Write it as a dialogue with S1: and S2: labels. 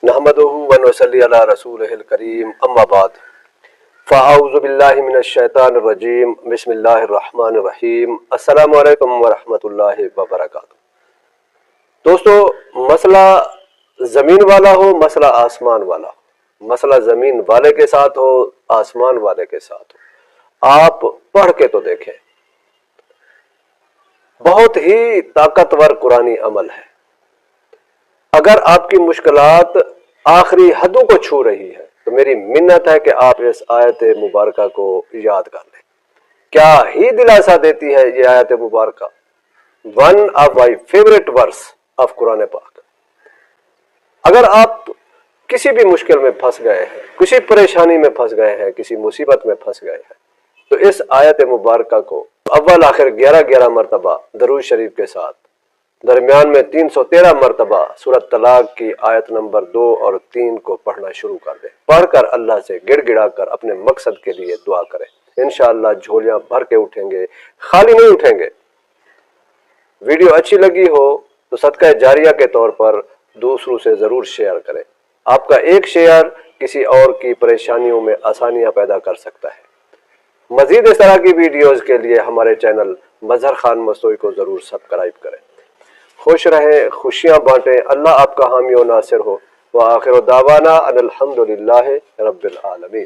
S1: نحمدہ ونصلی علی رسولہ الکریم اما بعد فاعوذ باللہ من الشیطان الرجیم بسم اللہ الرحمن الرحیم السلام علیکم ورحمۃ اللہ وبرکاتہ۔ دوستو، مسئلہ زمین والا ہو، مسئلہ آسمان والا ہو، مسئلہ زمین والے کے ساتھ ہو، آسمان والے کے ساتھ ہو، آپ پڑھ کے تو دیکھیں، بہت ہی طاقتور قرآنی عمل ہے۔ اگر آپ کی مشکلات آخری حدوں کو چھو رہی ہے تو میری منت ہے کہ آپ اس آیت مبارکہ کو یاد کر لیں۔ کیا ہی دلاسا دیتی ہے یہ آیت مبارکہ، one of my favourite verse of Quran پاک۔ اگر آپ کسی بھی مشکل میں پھنس گئے ہیں، کسی پریشانی میں پھنس گئے ہیں، کسی مصیبت میں پھنس گئے ہیں، تو اس آیت مبارکہ کو اول آخر 11 مرتبہ درود شریف کے ساتھ، درمیان میں 313 مرتبہ سورۃ طلاق کی آیت نمبر 2 اور 3 کو پڑھنا شروع کر دیں۔ پڑھ کر اللہ سے گڑ گڑا کر اپنے مقصد کے لیے دعا کریں، انشاءاللہ جھولیاں بھر کے اٹھیں گے، خالی نہیں اٹھیں گے۔ ویڈیو اچھی لگی ہو تو صدقہ جاریہ کے طور پر دوسروں سے ضرور شیئر کریں۔ آپ کا ایک شیئر کسی اور کی پریشانیوں میں آسانیاں پیدا کر سکتا ہے۔ مزید اس طرح کی ویڈیوز کے لیے ہمارے چینل مظہر خان مستوی کو ضرور سبسکرائب کریں۔ خوش رہیں، خوشیاں بانٹیں، اللہ آپ کا حامی و ناصر ہو۔ وآخر دعوانا ان الحمد للہ رب العالمین۔